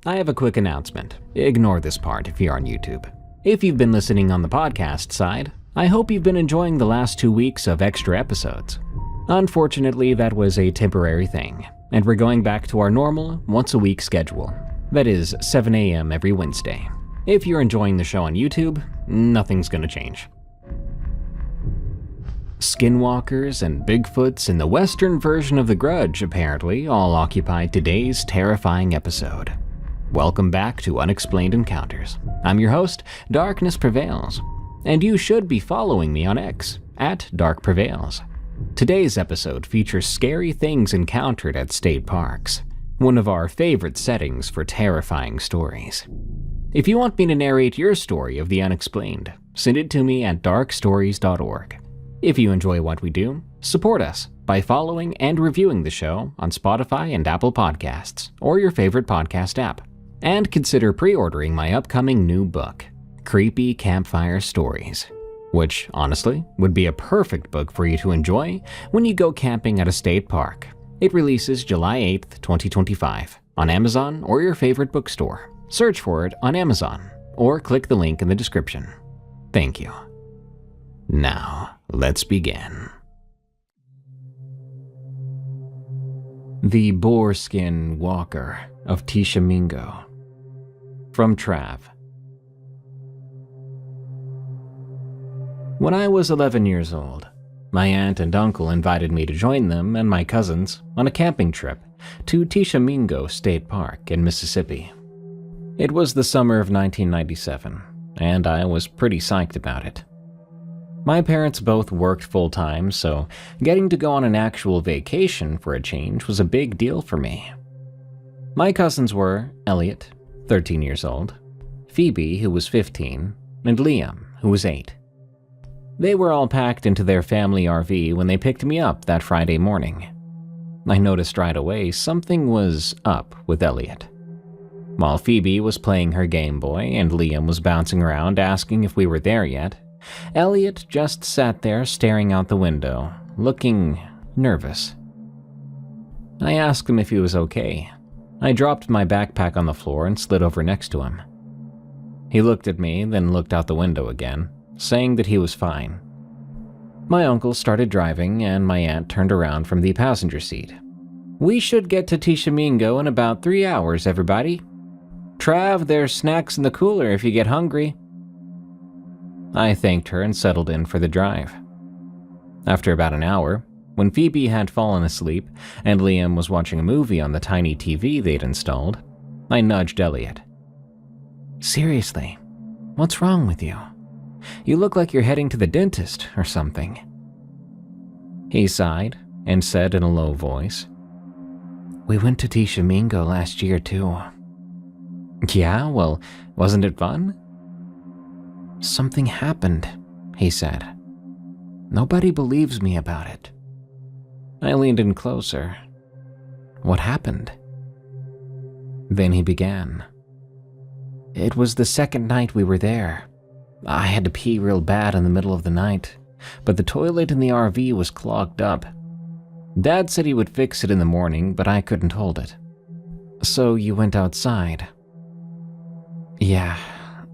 I have a quick announcement. Ignore this part if you're on YouTube. If you've been listening on the podcast side, I hope you've been enjoying the last 2 weeks of extra episodes. Unfortunately, that was a temporary thing, and we're going back to our normal, once-a-week schedule. That is 7 a.m. every Wednesday. If you're enjoying the show on YouTube, nothing's gonna change. Skinwalkers and Bigfoots in the Western version of The Grudge apparently all occupy today's terrifying episode. Welcome back to Unexplained Encounters. I'm your host, Darkness Prevails, and you should be following me on X, @DarkPrevails. Today's episode features scary things encountered at state parks, one of our favorite settings for terrifying stories. If you want me to narrate your story of the unexplained, send it to me at darkstories.org. If you enjoy what we do, support us by following and reviewing the show on Spotify and Apple Podcasts, or your favorite podcast app. And consider pre-ordering my upcoming new book, Creepy Campfire Stories, which, honestly, would be a perfect book for you to enjoy when you go camping at a state park. It releases July 8th, 2025, on Amazon or your favorite bookstore. Search for it on Amazon, or click the link in the description. Thank you. Now, let's begin. The Boarskin Walker of Tishomingo. From Trav. When I was 11 years old, my aunt and uncle invited me to join them and my cousins on a camping trip to Tishomingo State Park in Mississippi. It was the summer of 1997, and I was pretty psyched about it. My parents both worked full-time, so getting to go on an actual vacation for a change was a big deal for me. My cousins were Elliot, 13 years old, Phoebe, who was 15, and Liam, who was 8. They were all packed into their family RV when they picked me up that Friday morning. I noticed right away something was up with Elliot. While Phoebe was playing her Game Boy and Liam was bouncing around asking if we were there yet, Elliot just sat there staring out the window, looking nervous. I asked him if he was okay. I dropped my backpack on the floor and slid over next to him. He looked at me, then looked out the window again, saying that he was fine. My uncle started driving, and my aunt turned around from the passenger seat. "We should get to Tishomingo in about 3 hours, everybody. Trav, there's snacks in the cooler if you get hungry." I thanked her and settled in for the drive. After about an hour, when Phoebe had fallen asleep and Liam was watching a movie on the tiny TV they'd installed, I nudged Elliot. "Seriously, what's wrong with you? You look like you're heading to the dentist or something." He sighed and said in a low voice, "We went to Tishomingo last year too." "Yeah, well, wasn't it fun?" "Something happened," he said. "Nobody believes me about it." I leaned in closer. "What happened?" Then he began. "It was the second night we were there. I had to pee real bad in the middle of the night, but the toilet in the RV was clogged up. Dad said he would fix it in the morning, but I couldn't hold it. So you went outside?" "Yeah,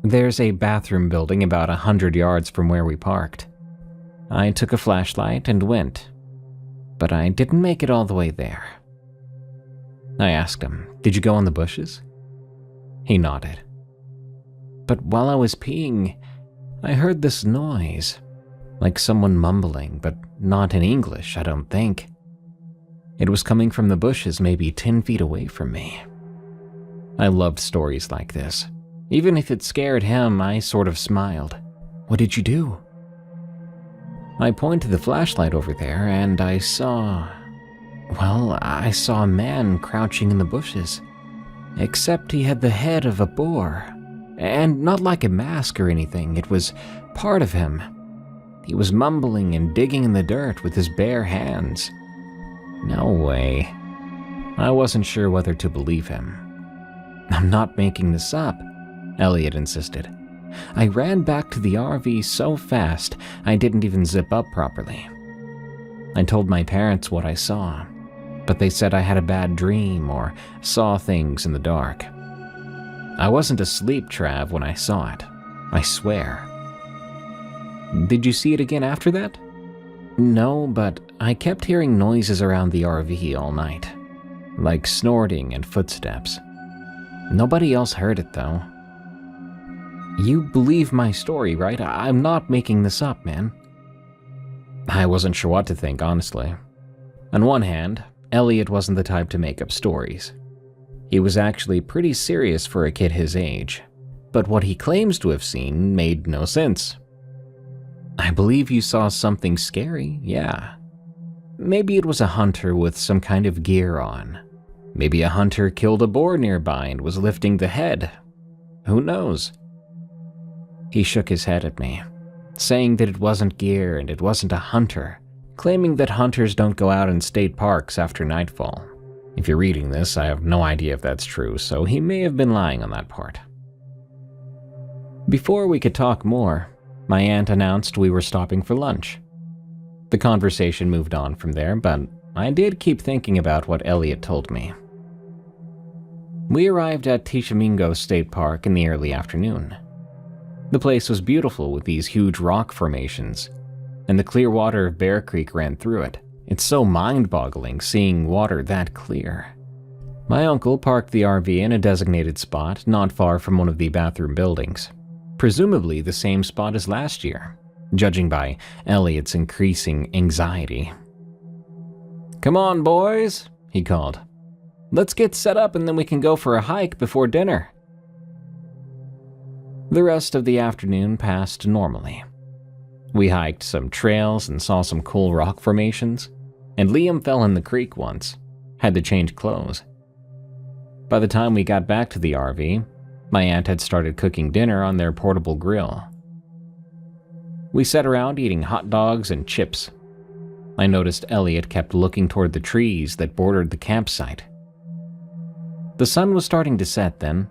there's a bathroom building about 100 yards from where we parked. I took a flashlight and went, but I didn't make it all the way there." I asked him, "Did you go in the bushes?" He nodded. "But while I was peeing, I heard this noise, like someone mumbling, but not in English, I don't think. It was coming from the bushes maybe 10 feet away from me." I loved stories like this. Even if it scared him, I sort of smiled. "What did you do?" I pointed the flashlight over there and I saw a man crouching in the bushes. Except he had the head of a boar. And not like a mask or anything, it was part of him. He was mumbling and digging in the dirt with his bare hands. No way. I wasn't sure whether to believe him. "I'm not making this up," Elliot insisted. "I ran back to the RV so fast I didn't even zip up properly. I told my parents what I saw, but they said I had a bad dream or saw things in the dark. I wasn't asleep, Trav, when I saw it. I swear. Did you see it again after that? No, but I kept hearing noises around the RV all night, like snorting and footsteps. Nobody else heard it, though. You believe my story, right? I'm not making this up, man. I wasn't sure what to think, honestly. On one hand, Elliot wasn't the type to make up stories. He was actually pretty serious for a kid his age, but what he claims to have seen made no sense. I believe you saw something scary, yeah. Maybe it was a hunter with some kind of gear on. Maybe a hunter killed a boar nearby and was lifting the head. Who knows? He shook his head at me, saying that it wasn't gear and it wasn't a hunter, claiming that hunters don't go out in state parks after nightfall. If you're reading this, I have no idea if that's true, so he may have been lying on that part. Before we could talk more, my aunt announced we were stopping for lunch. The conversation moved on from there, but I did keep thinking about what Elliot told me. We arrived at Tishomingo State Park in the early afternoon. The place was beautiful with these huge rock formations, and the clear water of Bear Creek ran through it. It's so mind-boggling seeing water that clear. My uncle parked the RV in a designated spot not far from one of the bathroom buildings, presumably the same spot as last year, judging by Elliot's increasing anxiety. "Come on, boys," he called. "Let's get set up and then we can go for a hike before dinner." The rest of the afternoon passed normally. We hiked some trails and saw some cool rock formations, and Liam fell in the creek once, had to change clothes. By the time we got back to the RV, my aunt had started cooking dinner on their portable grill. We sat around eating hot dogs and chips. I noticed Elliot kept looking toward the trees that bordered the campsite. The sun was starting to set then.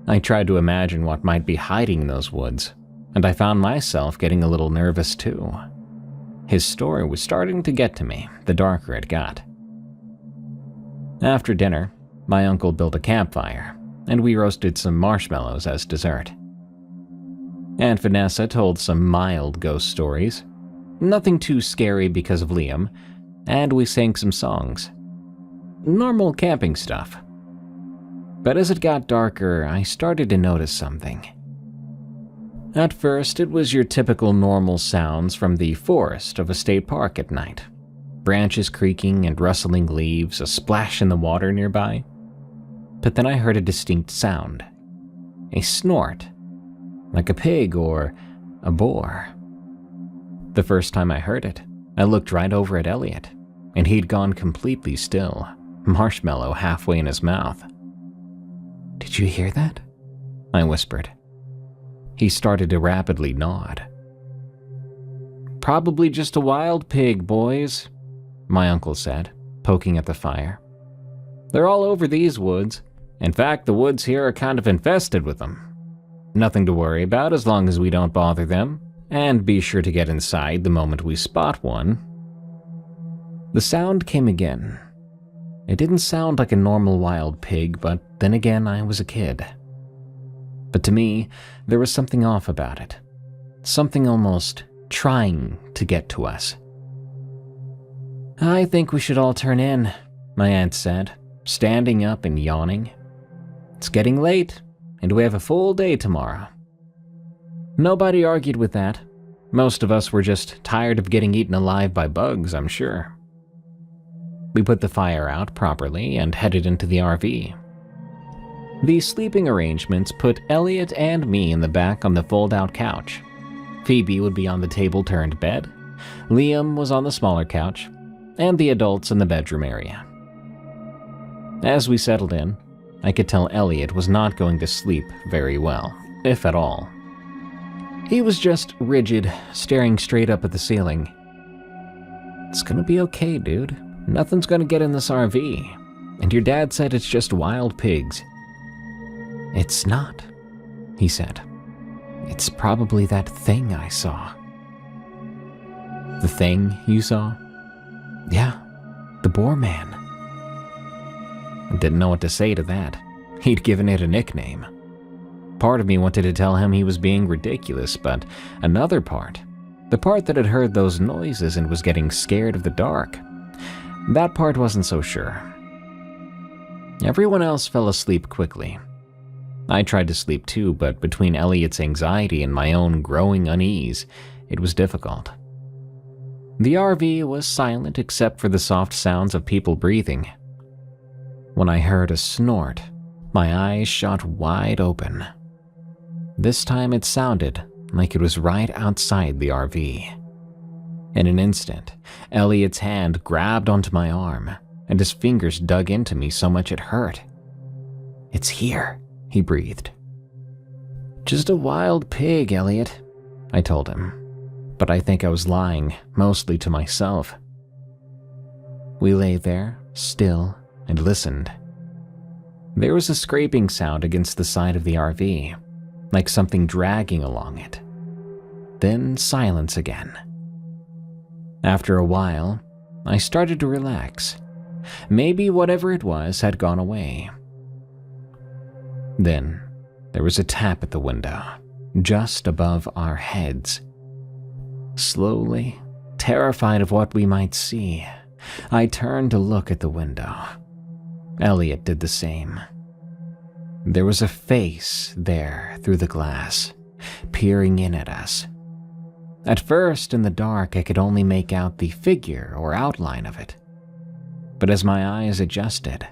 I tried to imagine what might be hiding in those woods, and I found myself getting a little nervous too. His story was starting to get to me, the darker it got. After dinner, my uncle built a campfire, and we roasted some marshmallows as dessert. Aunt Vanessa told some mild ghost stories, nothing too scary because of Liam, and we sang some songs. Normal camping stuff. But as it got darker, I started to notice something. At first, it was your typical normal sounds from the forest of a state park at night. Branches creaking and rustling leaves, a splash in the water nearby. But then I heard a distinct sound. A snort. Like a pig or a boar. The first time I heard it, I looked right over at Elliot, and he'd gone completely still, marshmallow halfway in his mouth. "Did you hear that?" I whispered. He started to rapidly nod. "Probably just a wild pig, boys," my uncle said, poking at the fire. "They're all over these woods. In fact, the woods here are kind of infested with them. Nothing to worry about as long as we don't bother them, and be sure to get inside the moment we spot one." The sound came again. It didn't sound like a normal wild pig, but then again, I was a kid. But to me, there was something off about it. Something almost trying to get to us. "I think we should all turn in," my aunt said, standing up and yawning. "It's getting late, and we have a full day tomorrow." Nobody argued with that. Most of us were just tired of getting eaten alive by bugs, I'm sure. We put the fire out properly and headed into the RV. The sleeping arrangements put Elliot and me in the back on the fold-out couch. Phoebe would be on the table-turned bed, Liam was on the smaller couch, and the adults in the bedroom area. As we settled in, I could tell Elliot was not going to sleep very well, if at all. He was just rigid, staring straight up at the ceiling. "It's gonna be okay, dude. Nothing's gonna get in this RV. And your dad said it's just wild pigs." "It's not," he said. "It's probably that thing I saw." "The thing you saw?" "Yeah, the boar man." I didn't know what to say to that. He'd given it a nickname. Part of me wanted to tell him he was being ridiculous, but another part, the part that had heard those noises and was getting scared of the dark, that part wasn't so sure. Everyone else fell asleep quickly. I tried to sleep too, but between Elliot's anxiety and my own growing unease, it was difficult. The RV was silent except for the soft sounds of people breathing. When I heard a snort, my eyes shot wide open. This time it sounded like it was right outside the RV. In an instant, Elliot's hand grabbed onto my arm, and his fingers dug into me so much it hurt. "It's here," he breathed. "Just a wild pig, Elliot," I told him, but I think I was lying, mostly to myself. We lay there, still, and listened. There was a scraping sound against the side of the RV, like something dragging along it. Then silence again. After a while, I started to relax. Maybe whatever it was had gone away. Then, there was a tap at the window, just above our heads. Slowly, terrified of what we might see, I turned to look at the window. Elliot did the same. There was a face there through the glass, peering in at us. At first, in the dark, I could only make out the figure or outline of it. But as my eyes adjusted,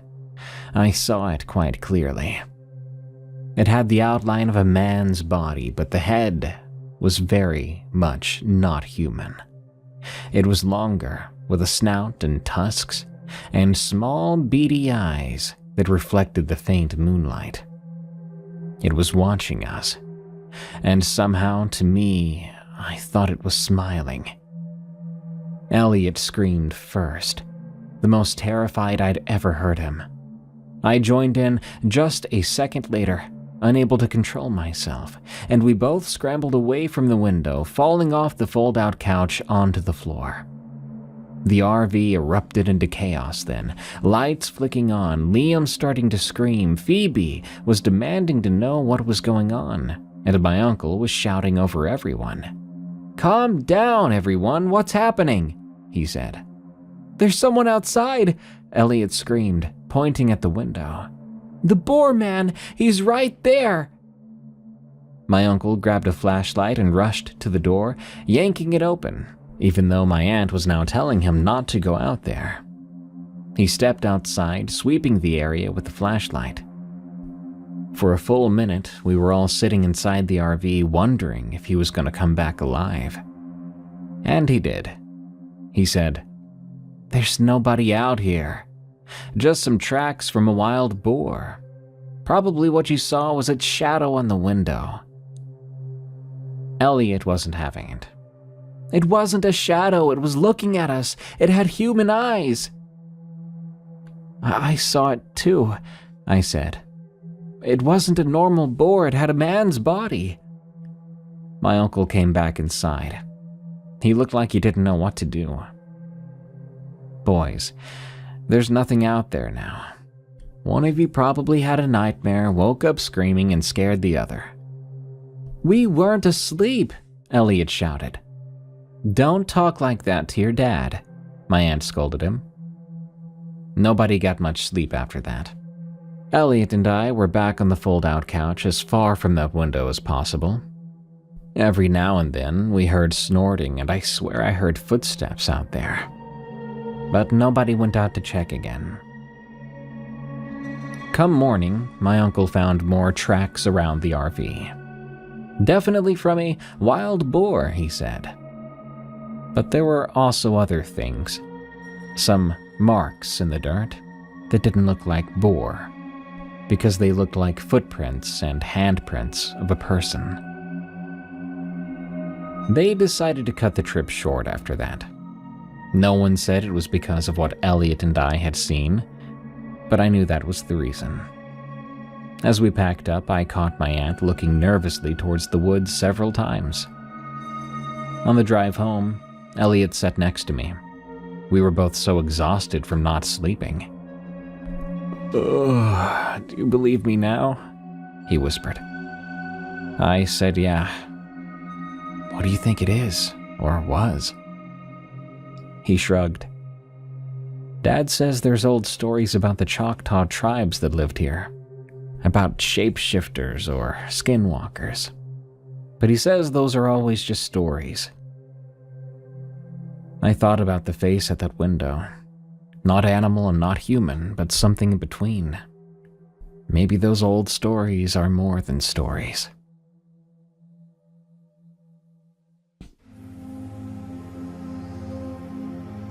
I saw it quite clearly. It had the outline of a man's body, but the head was very much not human. It was longer, with a snout and tusks, and small beady eyes that reflected the faint moonlight. It was watching us, and somehow to me, I thought it was smiling. Elliot screamed first, the most terrified I'd ever heard him. I joined in just a second later, unable to control myself, and we both scrambled away from the window, falling off the fold-out couch onto the floor. The RV erupted into chaos then, lights flicking on, Liam starting to scream, Phoebe was demanding to know what was going on, and my uncle was shouting over everyone. "Calm down, everyone, what's happening?" he said. "There's someone outside," Elliot screamed, pointing at the window. "The boar man, he's right there." My uncle grabbed a flashlight and rushed to the door, yanking it open, even though my aunt was now telling him not to go out there. He stepped outside, sweeping the area with the flashlight. For a full minute, we were all sitting inside the RV wondering if he was going to come back alive. And he did. He said, "There's nobody out here. Just some tracks from a wild boar. Probably what you saw was its shadow on the window." Elliot wasn't having it. "It wasn't a shadow, it was looking at us. It had human eyes." I saw it too," I said. "It wasn't a normal boar, it had a man's body." My uncle came back inside. He looked like he didn't know what to do. "Boys, there's nothing out there now. One of you probably had a nightmare, woke up screaming, and scared the other." "We weren't asleep," Elliot shouted. "Don't talk like that to your dad," my aunt scolded him. Nobody got much sleep after that. Elliot and I were back on the fold-out couch as far from that window as possible. Every now and then, we heard snorting, and I swear I heard footsteps out there. But nobody went out to check again. Come morning, my uncle found more tracks around the RV. "Definitely from a wild boar," he said. But there were also other things. Some marks in the dirt that didn't look like boar, because they looked like footprints and handprints of a person. They decided to cut the trip short after that. No one said it was because of what Elliot and I had seen, but I knew that was the reason. As we packed up, I caught my aunt looking nervously towards the woods several times. On the drive home, Elliot sat next to me. We were both so exhausted from not sleeping. "Ugh, do you believe me now?" he whispered. I said yeah. What do you think it is, or was? He shrugged. Dad says there's old stories about the Choctaw tribes that lived here, about shapeshifters or skinwalkers. But he says those are always just stories. I thought about the face at that window. Not animal and not human, but something in between. Maybe those old stories are more than stories.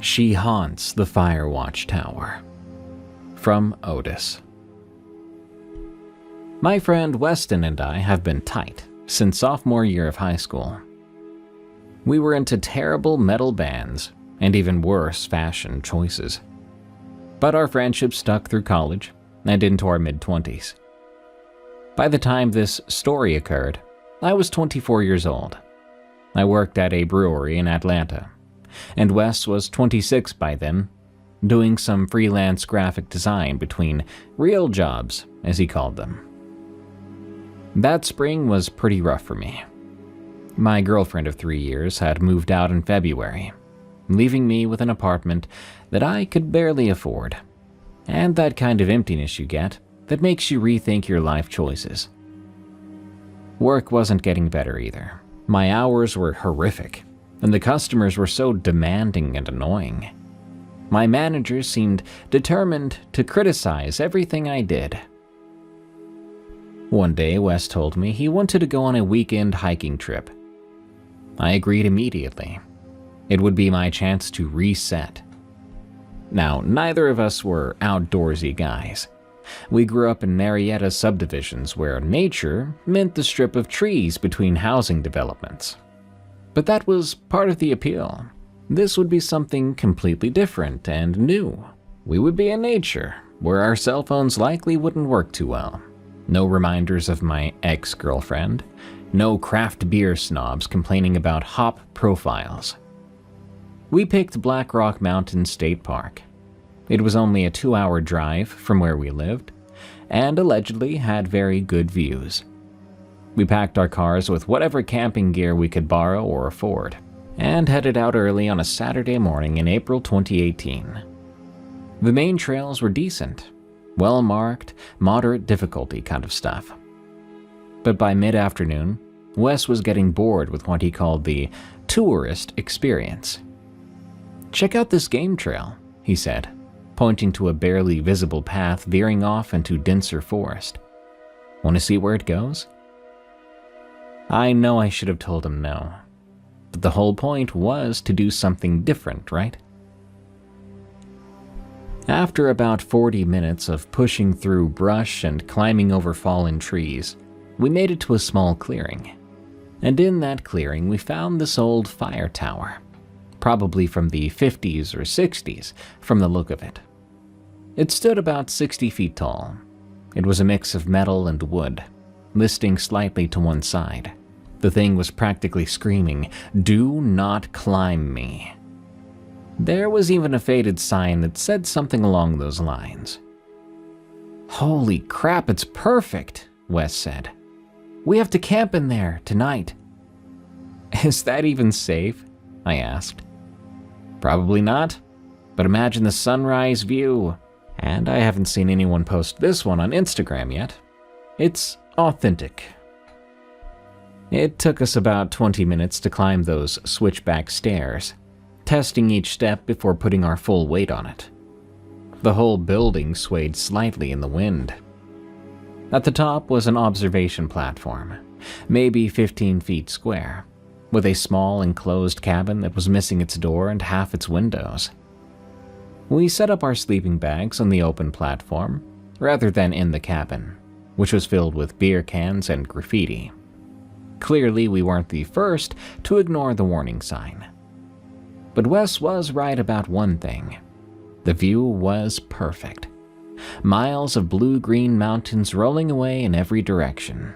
She haunts the Firewatch Tower. From Otis. My friend Weston and I have been tight since sophomore year of high school. We were into terrible metal bands and even worse fashion choices. But our friendship stuck through college and into our mid-20s. By the time this story occurred, I was 24 years old. I worked at a brewery in Atlanta, and Wes was 26 by then, doing some freelance graphic design between real jobs, as he called them. That spring was pretty rough for me. My girlfriend of 3 years had moved out in February, leaving me with an apartment that I could barely afford, and that kind of emptiness you get that makes you rethink your life choices. Work wasn't getting better either. My hours were horrific, and the customers were so demanding and annoying. My manager seemed determined to criticize everything I did. One day, Wes told me he wanted to go on a weekend hiking trip. I agreed immediately. It would be my chance to reset. Now, neither of us were outdoorsy guys. We grew up in Marietta subdivisions where nature meant the strip of trees between housing developments. But that was part of the appeal. This would be something completely different and new. We would be in nature, where our cell phones likely wouldn't work too well. No reminders of my ex-girlfriend. No craft beer snobs complaining about hop profiles. We picked Black Rock Mountain State Park. It was only a 2-hour drive from where we lived, and allegedly had very good views. We packed our cars with whatever camping gear we could borrow or afford, and headed out early on a Saturday morning in April 2018. The main trails were decent, well-marked, moderate difficulty kind of stuff. But by mid-afternoon, Wes was getting bored with what he called the tourist experience. "Check out this game trail," he said, pointing to a barely visible path veering off into denser forest. "Want to see where it goes?" I know I should have told him no, but the whole point was to do something different, right? After about 40 minutes of pushing through brush and climbing over fallen trees, we made it to a small clearing. And in that clearing, we found this old fire tower, probably from the 50s or 60s from the look of it. It stood about 60 feet tall. It was a mix of metal and wood, listing slightly to one side. The thing was practically screaming, "Do not climb me." There was even a faded sign that said something along those lines. "Holy crap, it's perfect," Wes said. "We have to camp in there tonight." "Is that even safe?" I asked. "Probably not, but imagine the sunrise view. And I haven't seen anyone post this one on Instagram yet. It's authentic." It took us about 20 minutes to climb those switchback stairs, testing each step before putting our full weight on it. The whole building swayed slightly in the wind. At the top was an observation platform, maybe 15 feet square, with a small enclosed cabin that was missing its door and half its windows. We set up our sleeping bags on the open platform, rather than in the cabin, which was filled with beer cans and graffiti. Clearly, we weren't the first to ignore the warning sign. But Wes was right about one thing. The view was perfect. Miles of blue-green mountains rolling away in every direction.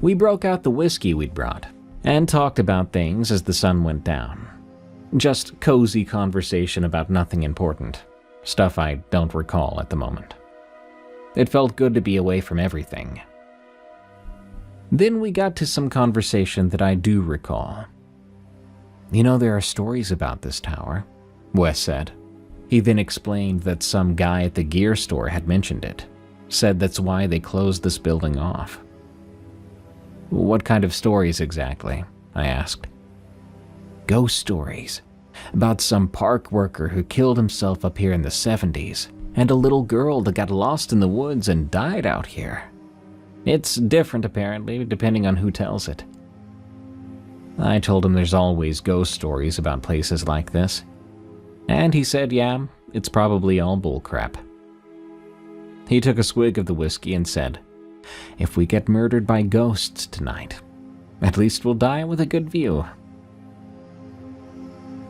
We broke out the whiskey we'd brought and talked about things as the sun went down. Just cozy conversation about nothing important, stuff I don't recall at the moment. It felt good to be away from everything. Then we got to some conversation that I do recall. "You know, there are stories about this tower," Wes said. He then explained that some guy at the gear store had mentioned it, said that's why they closed this building off. "What kind of stories exactly?" I asked. "Ghost stories. About some park worker who killed himself up here in the 70s, and a little girl that got lost in the woods and died out here. It's different apparently, depending on who tells it." I told him there's always ghost stories about places like this. And he said, yeah, it's probably all bullcrap. He took a swig of the whiskey and said, "If we get murdered by ghosts tonight, at least we'll die with a good view."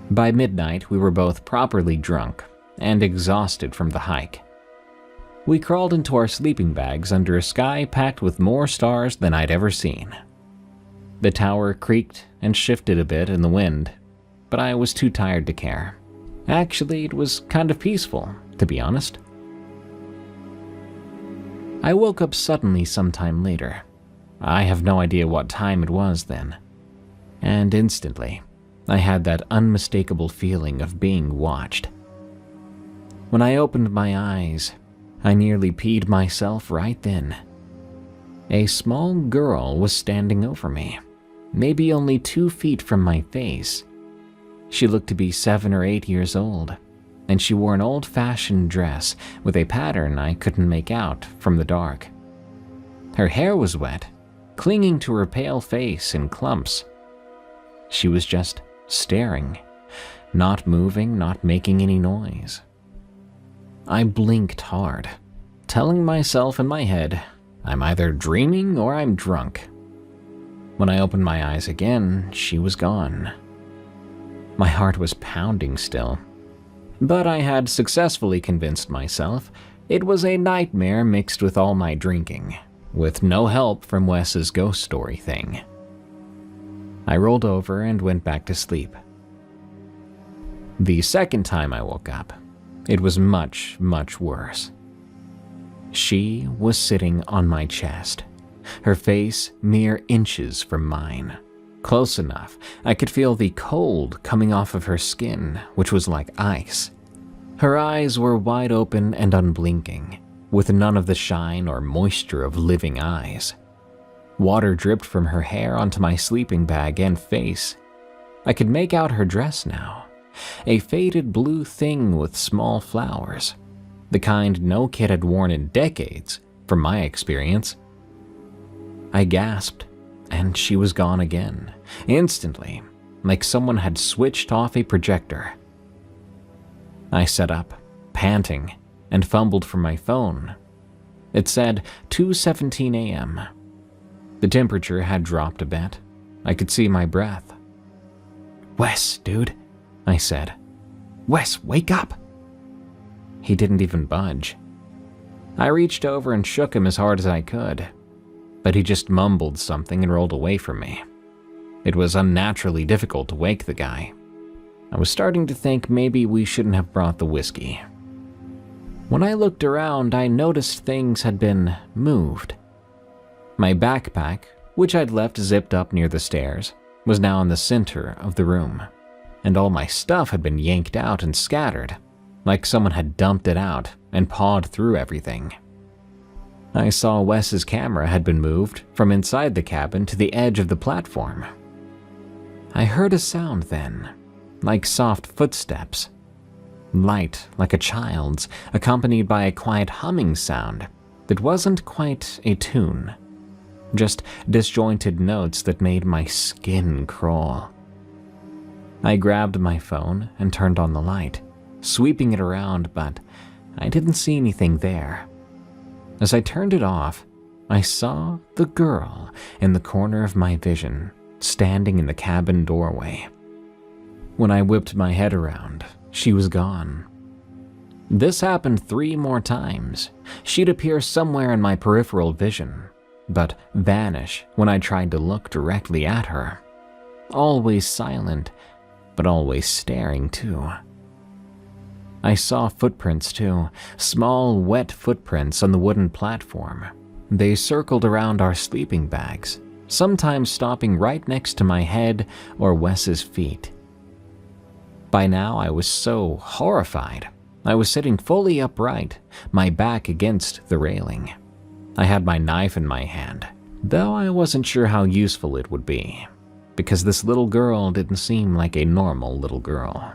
By midnight, we were both properly drunk and exhausted from the hike. We crawled into our sleeping bags under a sky packed with more stars than I'd ever seen. The tower creaked and shifted a bit in the wind, but I was too tired to care. Actually, it was kind of peaceful, to be honest. I woke up suddenly sometime later. I have no idea what time it was then. And instantly, I had that unmistakable feeling of being watched. When I opened my eyes, I nearly peed myself right then. A small girl was standing over me, maybe only 2 feet from my face. She looked to be 7 or 8 years old, and she wore an old-fashioned dress with a pattern I couldn't make out from the dark. Her hair was wet, clinging to her pale face in clumps. She was just staring, not moving, not making any noise. I blinked hard, telling myself in my head, I'm either dreaming or I'm drunk. When I opened my eyes again, she was gone. My heart was pounding still, but I had successfully convinced myself it was a nightmare mixed with all my drinking, with no help from Wes's ghost story thing. I rolled over and went back to sleep. The second time I woke up, it was much, much worse. She was sitting on my chest, her face mere inches from mine. Close enough, I could feel the cold coming off of her skin, which was like ice. Her eyes were wide open and unblinking, with none of the shine or moisture of living eyes. Water dripped from her hair onto my sleeping bag and face. I could make out her dress now, a faded blue thing with small flowers, the kind no kid had worn in decades, from my experience. I gasped, and she was gone again, instantly, like someone had switched off a projector. I sat up, panting, and fumbled for my phone. It said 2:17 a.m. The temperature had dropped a bit. I could see my breath. "Wes, dude," I said. "Wes, wake up!" He didn't even budge. I reached over and shook him as hard as I could, but he just mumbled something and rolled away from me. It was unnaturally difficult to wake the guy. I was starting to think maybe we shouldn't have brought the whiskey. When I looked around, I noticed things had been moved. My backpack, which I'd left zipped up near the stairs, was now in the center of the room, and all my stuff had been yanked out and scattered, like someone had dumped it out and pawed through everything. I saw Wes's camera had been moved from inside the cabin to the edge of the platform. I heard a sound then, like soft footsteps. Light like a child's, accompanied by a quiet humming sound that wasn't quite a tune, just disjointed notes that made my skin crawl. I grabbed my phone and turned on the light, sweeping it around, but I didn't see anything there. As I turned it off, I saw the girl in the corner of my vision, standing in the cabin doorway. When I whipped my head around, she was gone. This happened 3 more times. She'd appear somewhere in my peripheral vision, but vanish when I tried to look directly at her. Always silent, but always staring too. I saw footprints too, small wet footprints on the wooden platform. They circled around our sleeping bags, sometimes stopping right next to my head or Wes's feet. By now, I was so horrified. I was sitting fully upright, my back against the railing. I had my knife in my hand, though I wasn't sure how useful it would be, because this little girl didn't seem like a normal little girl.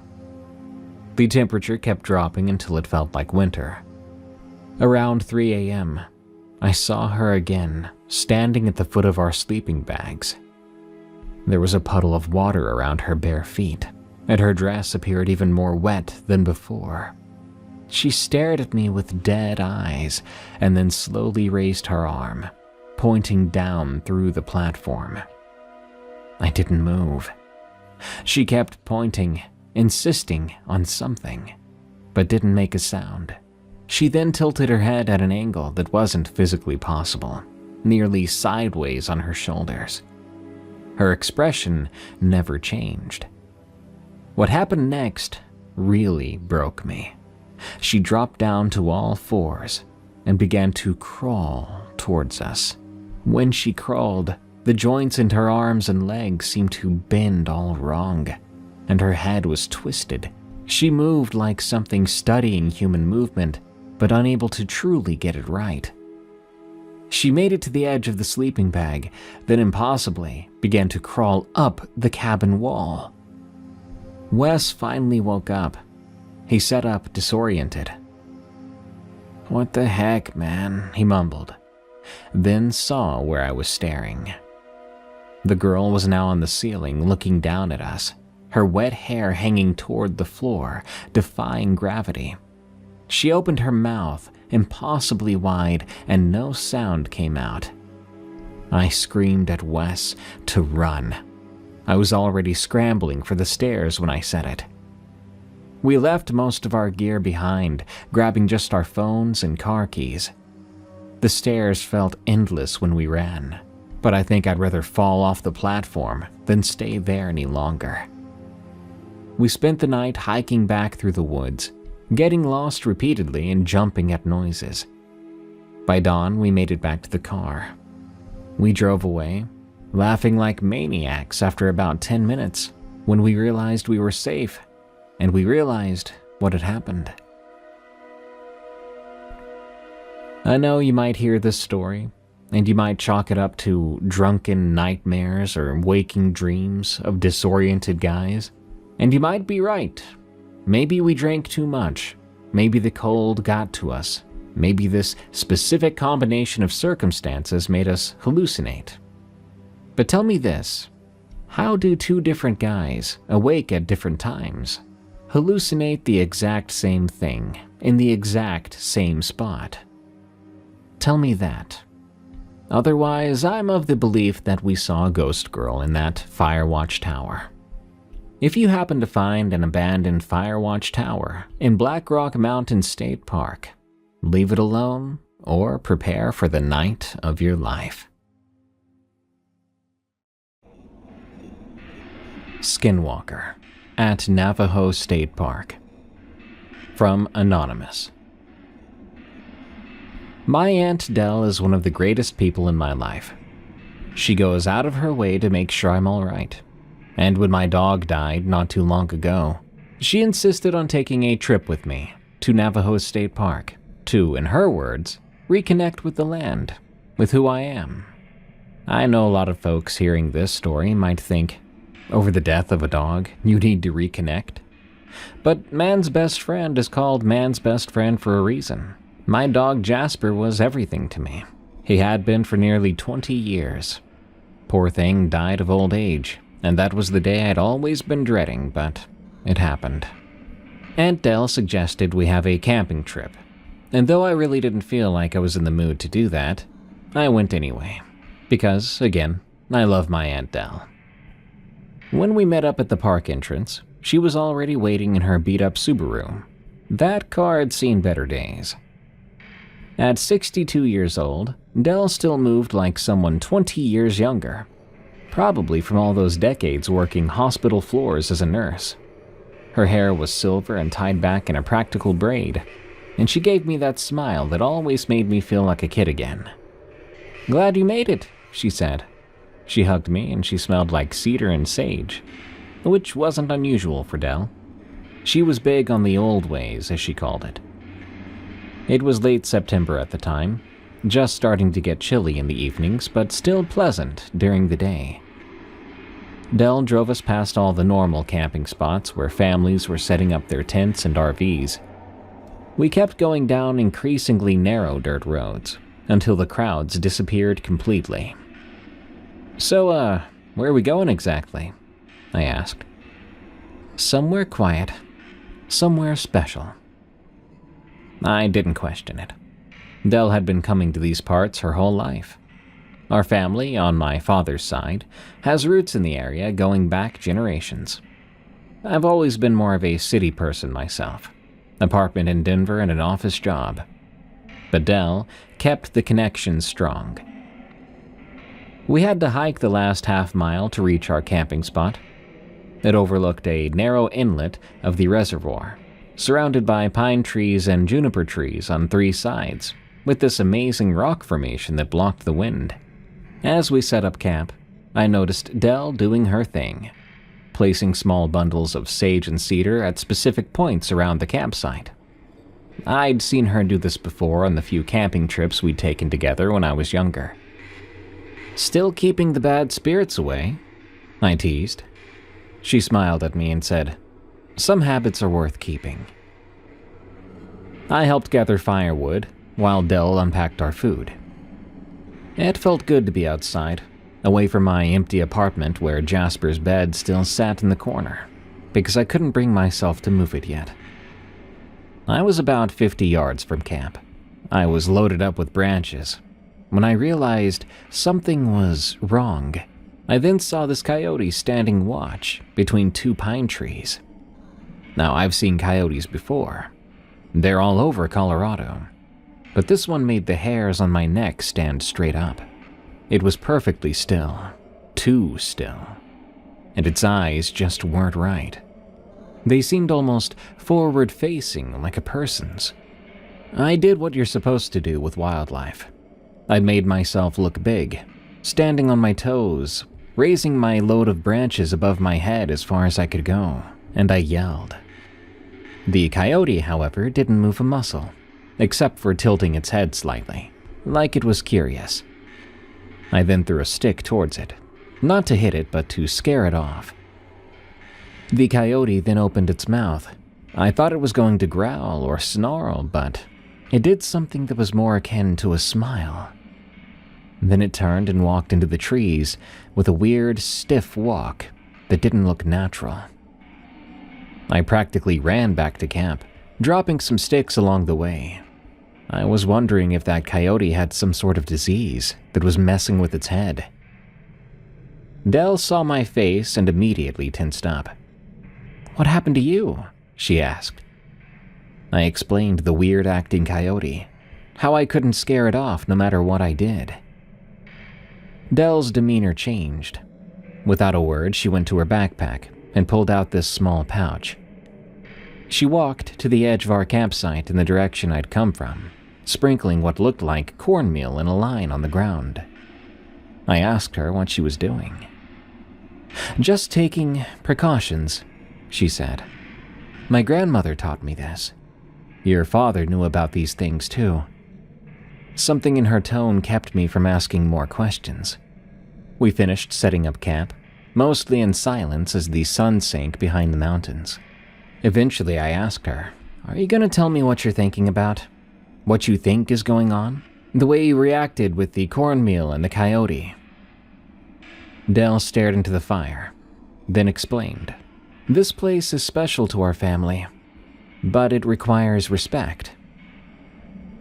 The temperature kept dropping until it felt like winter. Around 3 a.m., I saw her again, standing at the foot of our sleeping bags. There was a puddle of water around her bare feet, and her dress appeared even more wet than before. She stared at me with dead eyes and then slowly raised her arm, pointing down through the platform. I didn't move. She kept pointing, insisting on something, but didn't make a sound. She then tilted her head at an angle that wasn't physically possible, nearly sideways on her shoulders. Her expression never changed. What happened next really broke me. She dropped down to all fours and began to crawl towards us. When she crawled, the joints in her arms and legs seemed to bend all wrong, and her head was twisted. She moved like something studying human movement, but unable to truly get it right. She made it to the edge of the sleeping bag, then impossibly began to crawl up the cabin wall. Wes finally woke up. He sat up, disoriented. "What the heck, man?" he mumbled, then saw where I was staring. The girl was now on the ceiling, looking down at us, her wet hair hanging toward the floor, defying gravity. She opened her mouth, impossibly wide, and no sound came out. I screamed at Wes to run. I was already scrambling for the stairs when I said it. We left most of our gear behind, grabbing just our phones and car keys. The stairs felt endless when we ran, but I think I'd rather fall off the platform than stay there any longer. We spent the night hiking back through the woods, getting lost repeatedly and jumping at noises. By dawn, we made it back to the car. We drove away, laughing like maniacs after about 10 minutes, when we realized we were safe, and we realized what had happened. I know you might hear this story, and you might chalk it up to drunken nightmares or waking dreams of disoriented guys, and you might be right. Maybe we drank too much. Maybe the cold got to us. Maybe this specific combination of circumstances made us hallucinate. But tell me this, how do two different guys, awake at different times, hallucinate the exact same thing in the exact same spot? Tell me that. Otherwise, I'm of the belief that we saw a ghost girl in that Firewatch tower. If you happen to find an abandoned Firewatch tower in Black Rock Mountain State Park, leave it alone or prepare for the night of your life. Skinwalker at Navajo State Park. From Anonymous. My Aunt Dell is one of the greatest people in my life. She goes out of her way to make sure I'm alright. And when my dog died not too long ago, she insisted on taking a trip with me to Navajo State Park to, in her words, reconnect with the land, with who I am. I know a lot of folks hearing this story might think, over the death of a dog, you need to reconnect. But man's best friend is called man's best friend for a reason. My dog Jasper was everything to me. He had been for nearly 20 years. Poor thing died of old age, and that was the day I'd always been dreading, but it happened. Aunt Dell suggested we have a camping trip, and though I really didn't feel like I was in the mood to do that, I went anyway, because, again, I love my Aunt Dell. When we met up at the park entrance, she was already waiting in her beat-up Subaru. That car had seen better days. At 62 years old, Dell still moved like someone 20 years younger, probably from all those decades working hospital floors as a nurse. Her hair was silver and tied back in a practical braid, and she gave me that smile that always made me feel like a kid again. "Glad you made it," she said. She hugged me and she smelled like cedar and sage, which wasn't unusual for Dell. She was big on the old ways, as she called it. It was late September at the time, just starting to get chilly in the evenings, but still pleasant during the day. Dell drove us past all the normal camping spots where families were setting up their tents and RVs. We kept going down increasingly narrow dirt roads until the crowds disappeared completely. So, where are we going exactly? I asked. Somewhere quiet. Somewhere special. I didn't question it. Dell had been coming to these parts her whole life. Our family, on my father's side, has roots in the area going back generations. I've always been more of a city person myself. Apartment in Denver and an office job. But Dell kept the connection strong. We had to hike the last half mile to reach our camping spot. It overlooked a narrow inlet of the reservoir, surrounded by pine trees and juniper trees on 3 sides, with this amazing rock formation that blocked the wind. As we set up camp, I noticed Dell doing her thing, placing small bundles of sage and cedar at specific points around the campsite. I'd seen her do this before on the few camping trips we'd taken together when I was younger. Still keeping the bad spirits away? I teased. She smiled at me and said, "Some habits are worth keeping." I helped gather firewood while Dell unpacked our food. It felt good to be outside, away from my empty apartment where Jasper's bed still sat in the corner, because I couldn't bring myself to move it yet. I was about 50 yards from camp. I was loaded up with branches when I realized something was wrong. I then saw this coyote standing watch between 2 pine trees. Now, I've seen coyotes before. They're all over Colorado. But this one made the hairs on my neck stand straight up. It was perfectly still. Too still. And its eyes just weren't right. They seemed almost forward-facing, like a person's. I did what you're supposed to do with wildlife. I made myself look big, standing on my toes, raising my load of branches above my head as far as I could go, and I yelled. The coyote, however, didn't move a muscle, except for tilting its head slightly, like it was curious. I then threw a stick towards it, not to hit it, but to scare it off. The coyote then opened its mouth. I thought it was going to growl or snarl, but it did something that was more akin to a smile. Then it turned and walked into the trees with a weird, stiff walk that didn't look natural. I practically ran back to camp, dropping some sticks along the way. I was wondering if that coyote had some sort of disease that was messing with its head. Dell saw my face and immediately tensed up. "What happened to you?" she asked. I explained the weird-acting coyote, how I couldn't scare it off no matter what I did. Dell's demeanor changed. Without a word, she went to her backpack and pulled out this small pouch. She walked to the edge of our campsite in the direction I'd come from, sprinkling what looked like cornmeal in a line on the ground. I asked her what she was doing. "Just taking precautions," she said. "My grandmother taught me this. Your father knew about these things too." Something in her tone kept me from asking more questions. We finished setting up camp, mostly in silence as the sun sank behind the mountains. Eventually I asked her, "Are you going to tell me what you're thinking about? What you think is going on? The way you reacted with the cornmeal and the coyote?" Dell stared into the fire, then explained, "This place is special to our family, but it requires respect."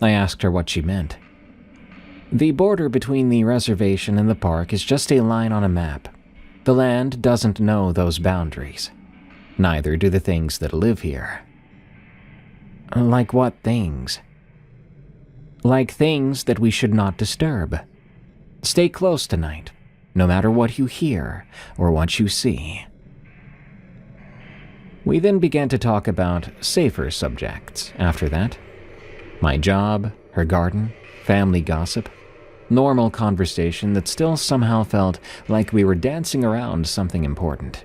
I asked her what she meant. "The border between the reservation and the park is just a line on a map. The land doesn't know those boundaries. Neither do the things that live here." "Like what things?" "Like things that we should not disturb. Stay close tonight, no matter what you hear or what you see." We then began to talk about safer subjects after that. My job, her garden, family gossip. Normal conversation that still somehow felt like we were dancing around something important.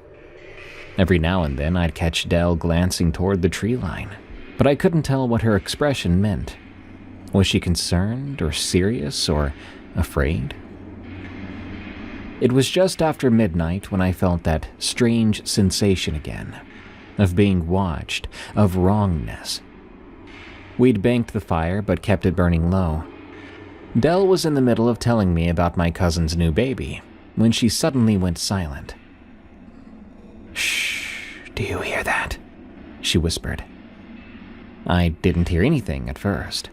Every now and then I'd catch Dell glancing toward the tree line, but I couldn't tell what her expression meant. Was she concerned or serious or afraid? It was just after midnight when I felt that strange sensation again, of being watched, of wrongness. We'd banked the fire but kept it burning low. Dell was in the middle of telling me about my cousin's new baby when she suddenly went silent. "Shh, do you hear that?" she whispered. I didn't hear anything at first.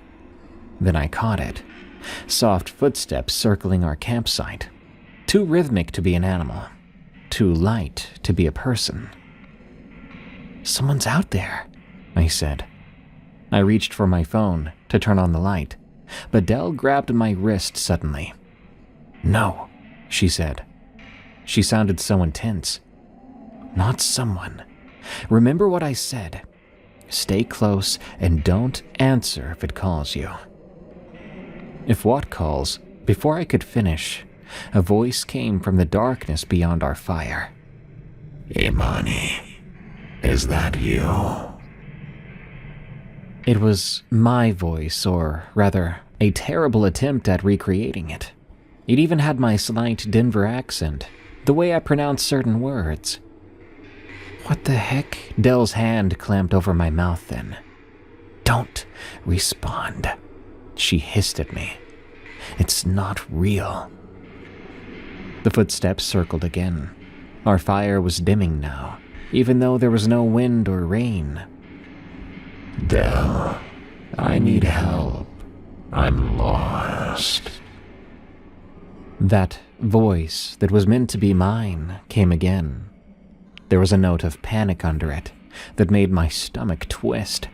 Then I caught it. Soft footsteps circling our campsite. Too rhythmic to be an animal. Too light to be a person. "Someone's out there," I said. I reached for my phone to turn on the light, but Dell grabbed my wrist suddenly. "No," she said. She sounded so intense. "Not someone. Remember what I said. Stay close and don't answer if it calls you." If what calls? Before I could finish, a voice came from the darkness beyond our fire. "Imani, is that you?" It was my voice, or rather, a terrible attempt at recreating it. It even had my slight Denver accent, the way I pronounced certain words. "What the heck?" Dell's hand clamped over my mouth then. "Don't respond," she hissed at me. "It's not real." The footsteps circled again. Our fire was dimming now, even though there was no wind or rain. "Dell, I need help. I'm lost." That voice that was meant to be mine came again. There was a note of panic under it that made my stomach twist.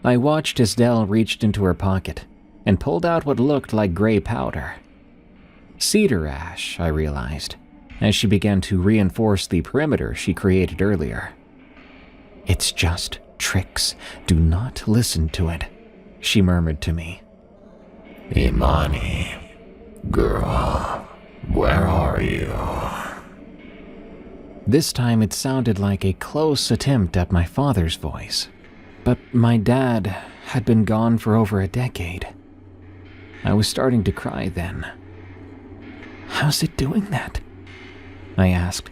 I watched as Dell reached into her pocket and pulled out what looked like gray powder. Cedar ash, I realized, as she began to reinforce the perimeter she created earlier. "It's just tricks. Do not listen to it," she murmured to me. "Imani, girl, where are you?" This time it sounded like a close attempt at my father's voice, but my dad had been gone for over a decade. I was starting to cry then. "How's it doing that?" I asked.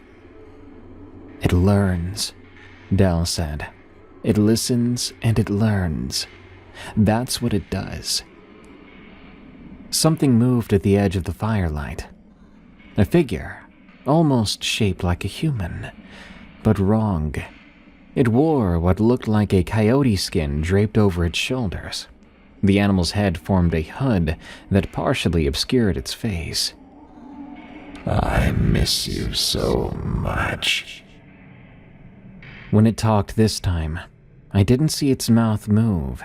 "It learns," Dell said. "It listens and it learns. That's what it does." Something moved at the edge of the firelight. A figure, almost shaped like a human, but wrong. It wore what looked like a coyote skin draped over its shoulders. The animal's head formed a hood that partially obscured its face. "I miss you so much." When it talked this time, I didn't see its mouth move.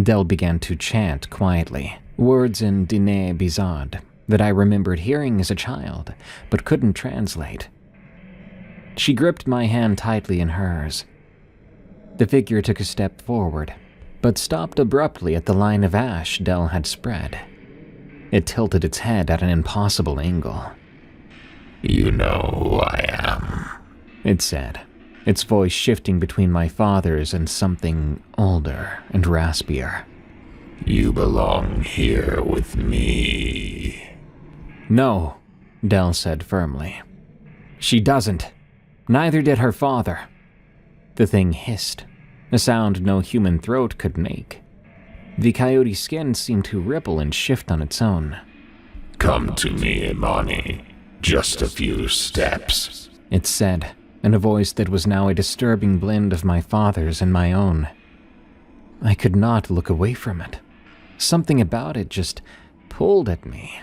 Dell began to chant quietly, words in Diné Bizad that I remembered hearing as a child, but couldn't translate. She gripped my hand tightly in hers. The figure took a step forward, but stopped abruptly at the line of ash Dell had spread. It tilted its head at an impossible angle. "You know who I am," it said, its voice shifting between my father's and something older and raspier. "You belong here with me." "No," Dell said firmly. "She doesn't. Neither did her father." The thing hissed, a sound no human throat could make. The coyote skin seemed to ripple and shift on its own. "Come to me, Imani. Just a few steps," it said, in a voice that was now a disturbing blend of my father's and my own. I could not look away from it. Something about it just pulled at me.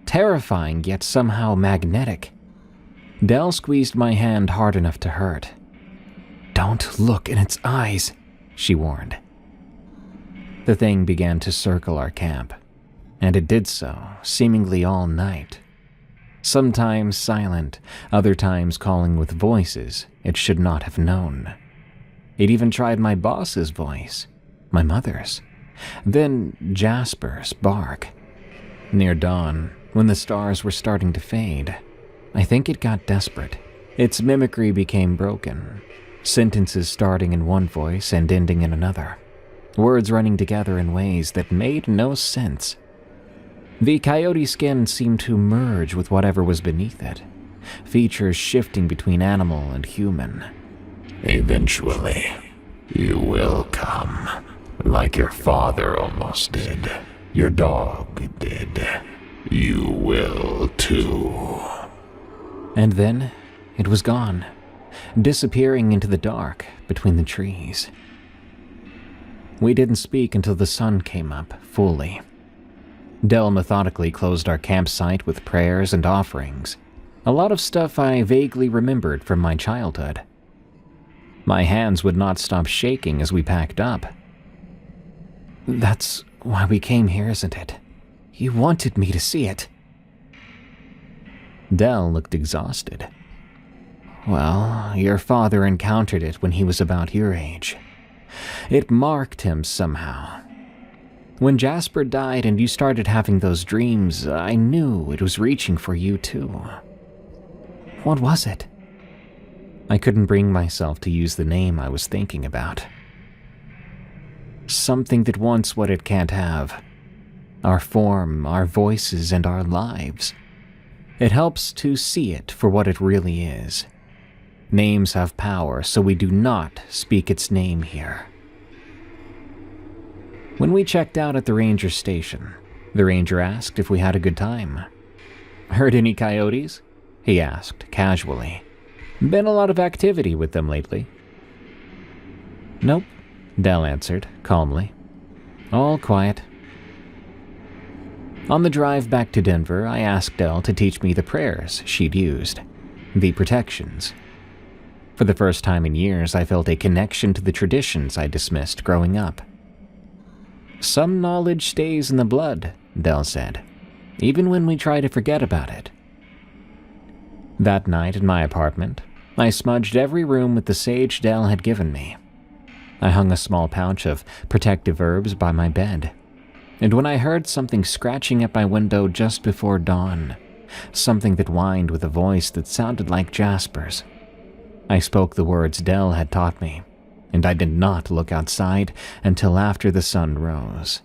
Terrifying, yet somehow magnetic. Dell squeezed my hand hard enough to hurt. "Don't look in its eyes," she warned. The thing began to circle our camp, and it did so, seemingly all night. Sometimes silent, other times calling with voices it should not have known. It even tried my boss's voice, my mother's, then Jasper's bark. Near dawn, when the stars were starting to fade, I think it got desperate. Its mimicry became broken, sentences starting in one voice and ending in another, words running together in ways that made no sense. The coyote skin seemed to merge with whatever was beneath it, features shifting between animal and human. Eventually, you will come, like your father almost did. Your dog did. You will too. And then it was gone, disappearing into the dark between the trees. We didn't speak until the sun came up fully. Del methodically closed our campsite with prayers and offerings, a lot of stuff I vaguely remembered from my childhood. My hands would not stop shaking as we packed up. "That's why we came here, isn't it? You wanted me to see it." Del looked exhausted. "Well, your father encountered it when he was about your age. It marked him somehow. When Jasper died and you started having those dreams, I knew it was reaching for you too." "What was it?" I couldn't bring myself to use the name I was thinking about. "Something that wants what it can't have. Our form, our voices, and our lives. It helps to see it for what it really is. Names have power, so we do not speak its name here." When we checked out at the ranger station, the ranger asked if we had a good time. "Heard any coyotes?" he asked casually. "Been a lot of activity with them lately." "Nope," Del answered calmly. "All quiet." On the drive back to Denver, I asked Del to teach me the prayers she'd used, the protections. For the first time in years, I felt a connection to the traditions I dismissed growing up. "Some knowledge stays in the blood," Del said, "even when we try to forget about it." That night in my apartment, I smudged every room with the sage Del had given me. I hung a small pouch of protective herbs by my bed, and when I heard something scratching at my window just before dawn, something that whined with a voice that sounded like Jasper's, I spoke the words Del had taught me, and I did not look outside until after the sun rose.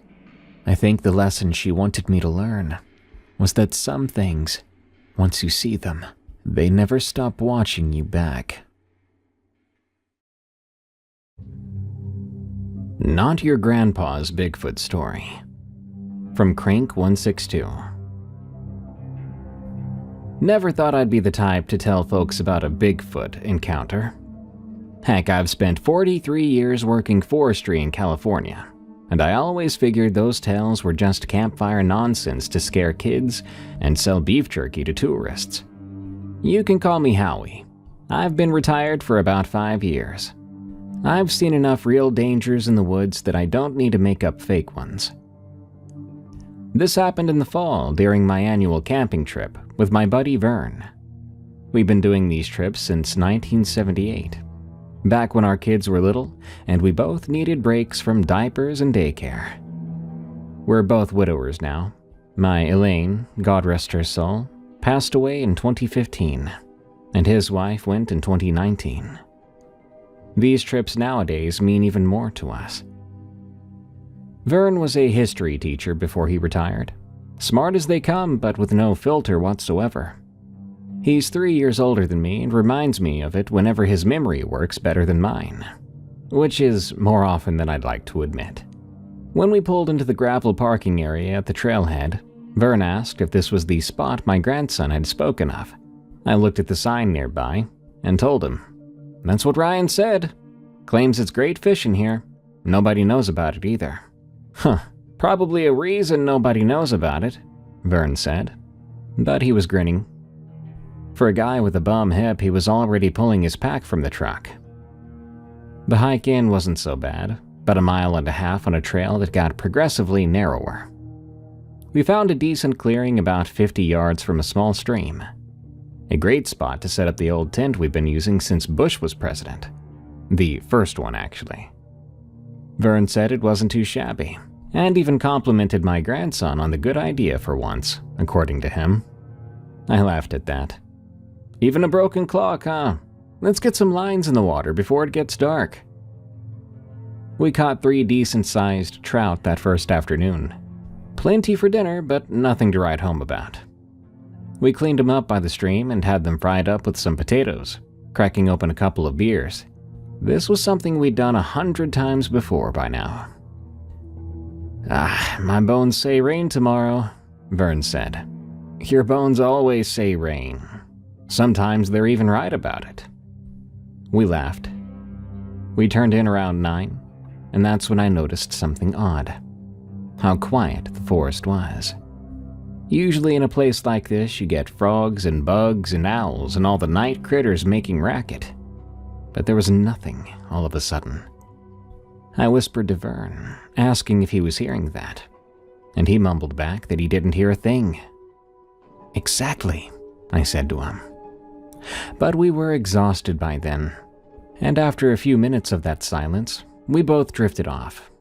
I think the lesson she wanted me to learn was that some things, once you see them, they never stop watching you back. Not Your Grandpa's Bigfoot Story. From Crank 162. Never thought I'd be the type to tell folks about a Bigfoot encounter. Heck, I've spent 43 years working forestry in California, and I always figured those tales were just campfire nonsense to scare kids and sell beef jerky to tourists. You can call me Howie. I've been retired for about 5 years. I've seen enough real dangers in the woods that I don't need to make up fake ones. This happened in the fall during my annual camping trip with my buddy Vern. We've been doing these trips since 1978, back when our kids were little and we both needed breaks from diapers and daycare. We're both widowers now. My Elaine, God rest her soul, passed away in 2015, and his wife went in 2019. These trips nowadays mean even more to us. Vern was a history teacher before he retired. Smart as they come, but with no filter whatsoever. He's 3 years older than me and reminds me of it whenever his memory works better than mine, which is more often than I'd like to admit. When we pulled into the gravel parking area at the trailhead, Vern asked if this was the spot my grandson had spoken of. I looked at the sign nearby and told him, "That's what Ryan said. Claims it's great fishing here. Nobody knows about it either." "Huh, probably a reason nobody knows about it," Vern said. But he was grinning. For a guy with a bum hip, he was already pulling his pack from the truck. The hike in wasn't so bad, about 1.5 miles on a trail that got progressively narrower. We found a decent clearing about 50 yards from a small stream. A great spot to set up the old tent we've been using since Bush was president. The first one, actually. Vern said it wasn't too shabby, and even complimented my grandson on the good idea for once, according to him. I laughed at that. Even a broken clock, huh? Let's get some lines in the water before it gets dark. We caught 3 decent-sized trout that first afternoon. Plenty for dinner, but nothing to write home about. We cleaned them up by the stream and had them fried up with some potatoes, cracking open a couple of beers. This was something we'd done 100 times before by now. My bones say rain tomorrow, Vern said. Your bones always say rain. Sometimes they're even right about it. We laughed. We turned in around 9, and that's when I noticed something odd. How quiet the forest was. Usually in a place like this, you get frogs and bugs and owls and all the night critters making racket. But there was nothing all of a sudden. I whispered to Vern, asking if he was hearing that, and he mumbled back that he didn't hear a thing. Exactly, I said to him. But we were exhausted by then, and after a few minutes of that silence, we both drifted off.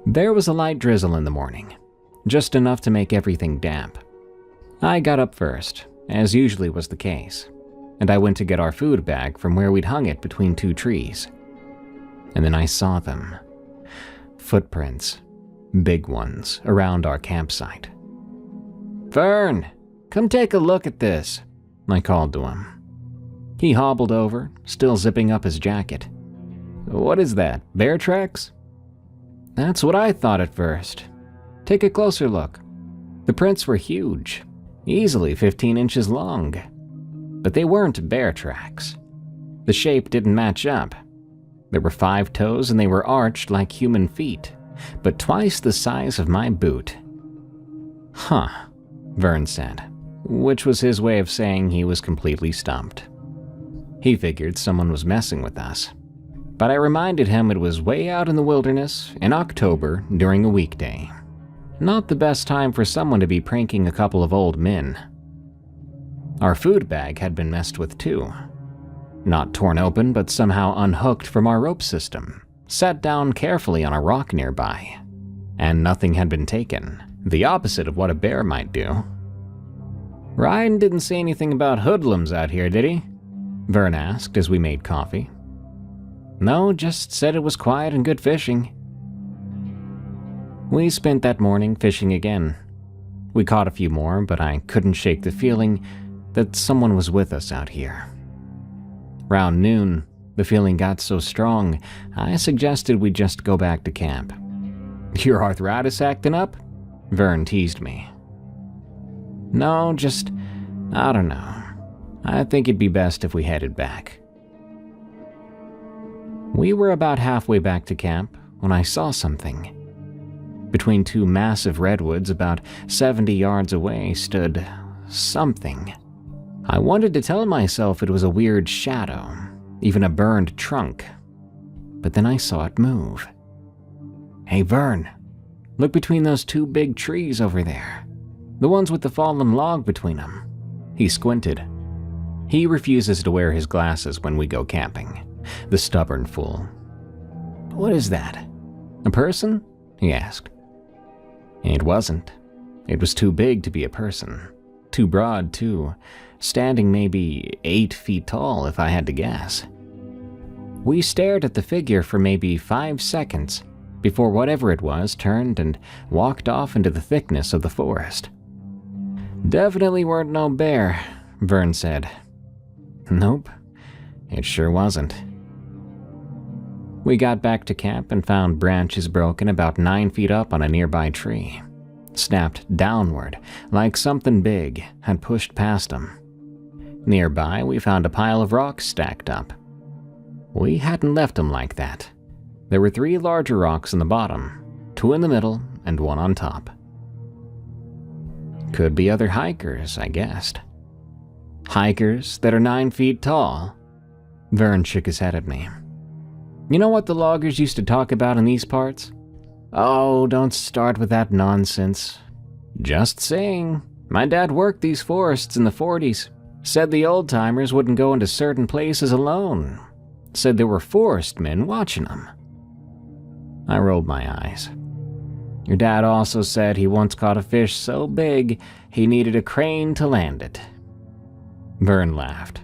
There was a light drizzle in the morning, just enough to make everything damp. I got up first, as usually was the case, and I went to get our food bag from where we'd hung it between 2 trees. And then I saw them. Footprints, big ones, around our campsite. Vern, come take a look at this, I called to him. He hobbled over, still zipping up his jacket. What is that, bear tracks? That's what I thought at first. Take a closer look. The prints were huge, easily 15 inches long. But they weren't bear tracks. The shape didn't match up. There were 5 toes and they were arched like human feet, but twice the size of my boot. Huh, Vern said, which was his way of saying he was completely stumped. He figured someone was messing with us. But I reminded him it was way out in the wilderness in October during a weekday. Not the best time for someone to be pranking a couple of old men. Our food bag had been messed with too. Not torn open, but somehow unhooked from our rope system, set down carefully on a rock nearby. And nothing had been taken, the opposite of what a bear might do. Ryan didn't say anything about hoodlums out here, did he? Vern asked as we made coffee. No, just said it was quiet and good fishing. We spent that morning fishing again. We caught a few more, but I couldn't shake the feeling that someone was with us out here. Round noon, the feeling got so strong, I suggested we just go back to camp. Your arthritis acting up? Vern teased me. No, just, I don't know. I think it'd be best if we headed back. We were about halfway back to camp when I saw something. Between 2 massive redwoods about 70 yards away stood something. I wanted to tell myself it was a weird shadow, even a burned trunk. But then I saw it move. Hey Vern, look between those 2 big trees over there. The ones with the fallen log between them. He squinted. He refuses to wear his glasses when we go camping. The stubborn fool. What is that? A person? He asked. It wasn't. It was too big to be a person. Too broad, too. Standing maybe 8 feet tall, if I had to guess. We stared at the figure for maybe 5 seconds before whatever it was turned and walked off into the thickness of the forest. Definitely weren't no bear, Vern said. Nope, it sure wasn't. We got back to camp and found branches broken about 9 feet up on a nearby tree, snapped downward like something big had pushed past them. Nearby, we found a pile of rocks stacked up. We hadn't left them like that. There were 3 larger rocks in the bottom, 2 in the middle, and 1 on top. Could be other hikers, I guessed. Hikers that are 9 feet tall? Vern shook his head at me. You know what the loggers used to talk about in these parts? Oh, don't start with that nonsense. Just saying. My dad worked these forests in the 40s. Said the old-timers wouldn't go into certain places alone. Said there were forest men watching them. I rolled my eyes. Your dad also said he once caught a fish so big he needed a crane to land it. Vern laughed.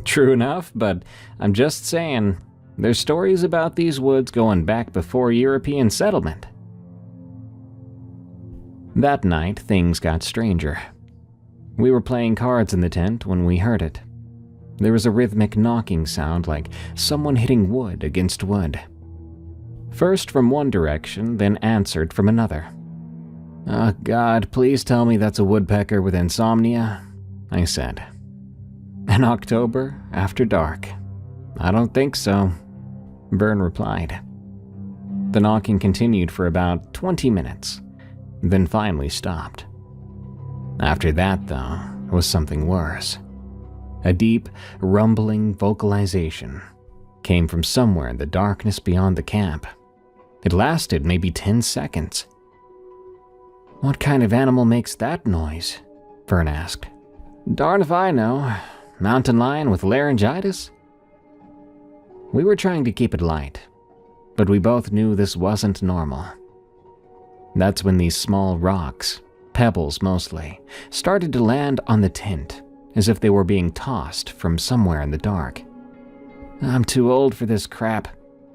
True enough, but I'm just saying, there's stories about these woods going back before European settlement. That night, things got stranger. We were playing cards in the tent when we heard it. There was a rhythmic knocking sound like someone hitting wood against wood. First from one direction, then answered from another. Oh God, please tell me that's a woodpecker with insomnia, I said. In October, after dark. I don't think so, Vern replied. The knocking continued for about 20 minutes, then finally stopped. After that, though, was something worse. A deep, rumbling vocalization came from somewhere in the darkness beyond the camp. It lasted maybe 10 seconds. What kind of animal makes that noise? Vern asked. Darn if I know. Mountain lion with laryngitis? We were trying to keep it light, but we both knew this wasn't normal. That's when these small rocks, pebbles mostly, started to land on the tent, as if they were being tossed from somewhere in the dark. I'm too old for this crap,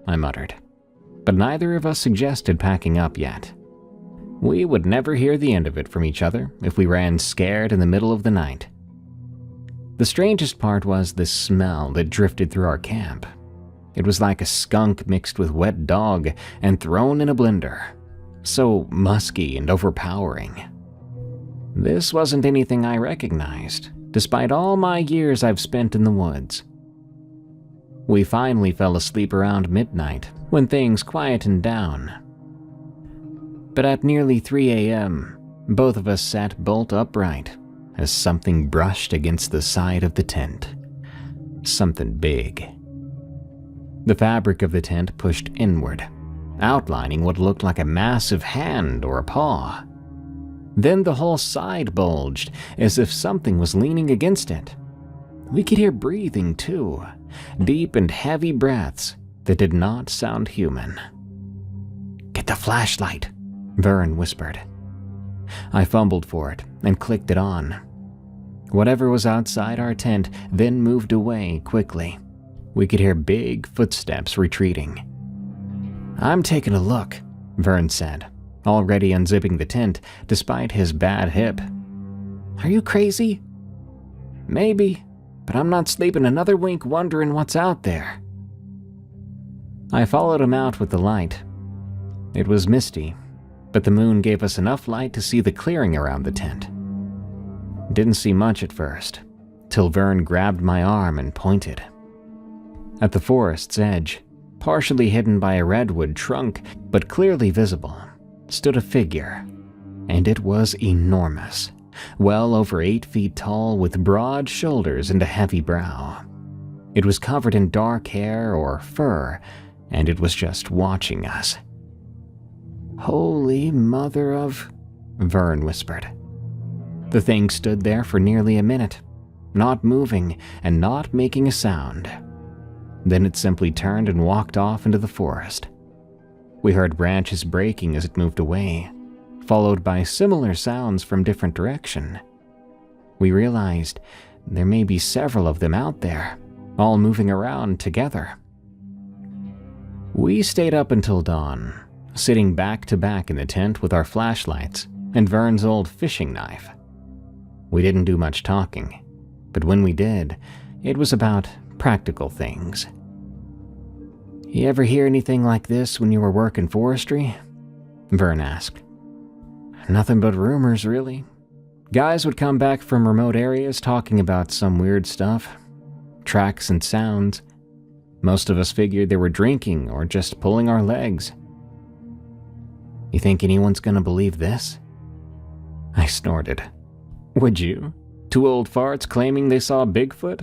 I muttered, but neither of us suggested packing up yet. We would never hear the end of it from each other if we ran scared in the middle of the night. The strangest part was the smell that drifted through our camp. It was like a skunk mixed with wet dog and thrown in a blender. So musky and overpowering. This wasn't anything I recognized, despite all my years I've spent in the woods. We finally fell asleep around midnight when things quietened down. But at nearly 3 a.m., both of us sat bolt upright as something brushed against the side of the tent. Something big. The fabric of the tent pushed inward, outlining what looked like a massive hand or a paw. Then the whole side bulged, as if something was leaning against it. We could hear breathing too, deep and heavy breaths that did not sound human. Get the flashlight, Vern whispered. I fumbled for it and clicked it on. Whatever was outside our tent then moved away quickly. We could hear big footsteps retreating. I'm taking a look, Vern said, already unzipping the tent despite his bad hip. Are you crazy? Maybe, but I'm not sleeping another wink wondering what's out there. I followed him out with the light. It was misty, but the moon gave us enough light to see the clearing around the tent. Didn't see much at first, till Vern grabbed my arm and pointed. At the forest's edge, partially hidden by a redwood trunk but clearly visible, stood a figure, and it was enormous, well over 8 feet tall with broad shoulders and a heavy brow. It was covered in dark hair or fur, and it was just watching us. Holy mother of... Vern whispered. The thing stood there for nearly a minute, not moving and not making a sound. Then it simply turned and walked off into the forest. We heard branches breaking as it moved away, followed by similar sounds from different direction. We realized there may be several of them out there, all moving around together. We stayed up until dawn, sitting back to back in the tent with our flashlights and Vern's old fishing knife. We didn't do much talking, but when we did, it was about practical things. You ever hear anything like this when you were working forestry? Vern asked. Nothing but rumors, really. Guys would come back from remote areas talking about some weird stuff. Tracks and sounds. Most of us figured they were drinking or just pulling our legs. You think anyone's gonna believe this? I snorted. Would you? 2 old farts claiming they saw Bigfoot?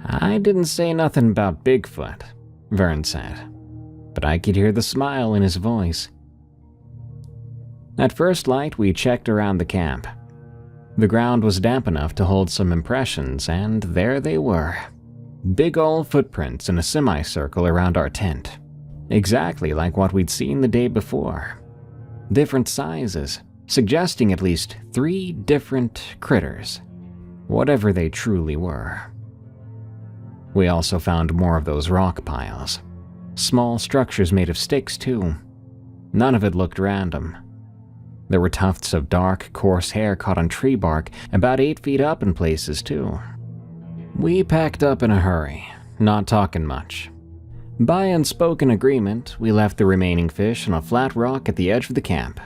I didn't say nothing about Bigfoot, Vern said, but I could hear the smile in his voice. At first light, we checked around the camp. The ground was damp enough to hold some impressions, and there they were. Big old footprints in a semicircle around our tent, exactly like what we'd seen the day before. Different sizes, suggesting at least 3 different critters, whatever they truly were. We also found more of those rock piles. Small structures made of sticks, too. None of it looked random. There were tufts of dark, coarse hair caught on tree bark, about 8 feet up in places, too. We packed up in a hurry, not talking much. By unspoken agreement, we left the remaining fish on a flat rock at the edge of the camp.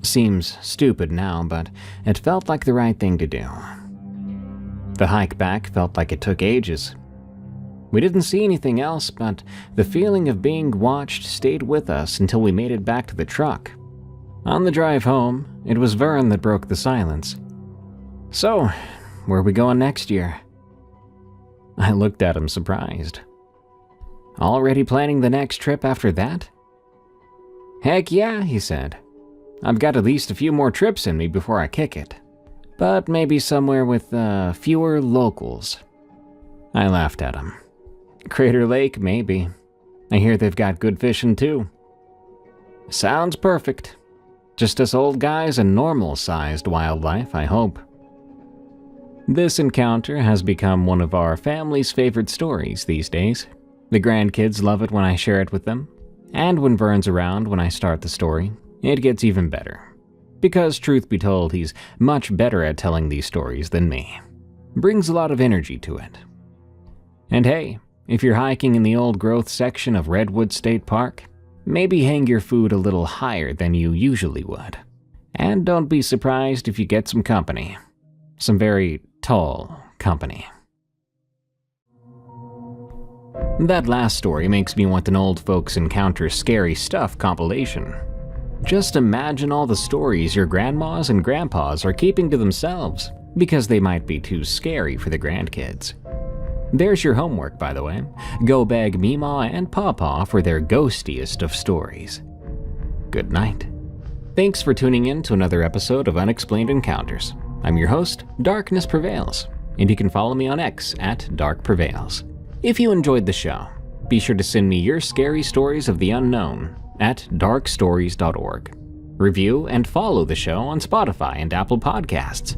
Seems stupid now, but it felt like the right thing to do. The hike back felt like it took ages. We didn't see anything else, but the feeling of being watched stayed with us until we made it back to the truck. On the drive home, it was Vern that broke the silence. "So, where are we going next year?" I looked at him surprised. "Already planning the next trip after that?" "Heck yeah," he said. "I've got at least a few more trips in me before I kick it. But maybe somewhere with fewer locals." I laughed at him. "Crater Lake, maybe. I hear they've got good fishing too." "Sounds perfect. Just us old guys and normal-sized wildlife, I hope." This encounter has become one of our family's favorite stories these days. The grandkids love it when I share it with them, and when Vern's around when I start the story, it gets even better. Because truth be told, he's much better at telling these stories than me. Brings a lot of energy to it. And hey, if you're hiking in the old growth section of Redwood State Park, maybe hang your food a little higher than you usually would. And don't be surprised if you get some company. Some very tall company. That last story makes me want an Old Folks Encounter Scary Stuff compilation. Just imagine all the stories your grandmas and grandpas are keeping to themselves because they might be too scary for the grandkids. There's your homework, by the way. Go beg Meemaw and Pawpaw for their ghostiest of stories. Good night. Thanks for tuning in to another episode of Unexplained Encounters. I'm your host, Darkness Prevails, and you can follow me on X at DarkPrevails. If you enjoyed the show, be sure to send me your scary stories of the unknown at darkstories.org. Review and follow the show on Spotify and Apple Podcasts.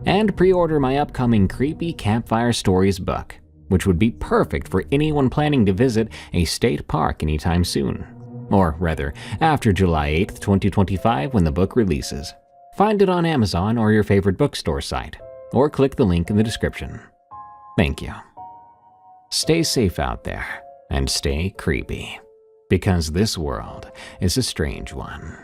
And pre-order my upcoming Creepy Campfire Stories book, which would be perfect for anyone planning to visit a state park anytime soon. Or rather, after July 8th, 2025 when the book releases. Find it on Amazon or your favorite bookstore site, or click the link in the description. Thank you. Stay safe out there, and stay creepy, because this world is a strange one.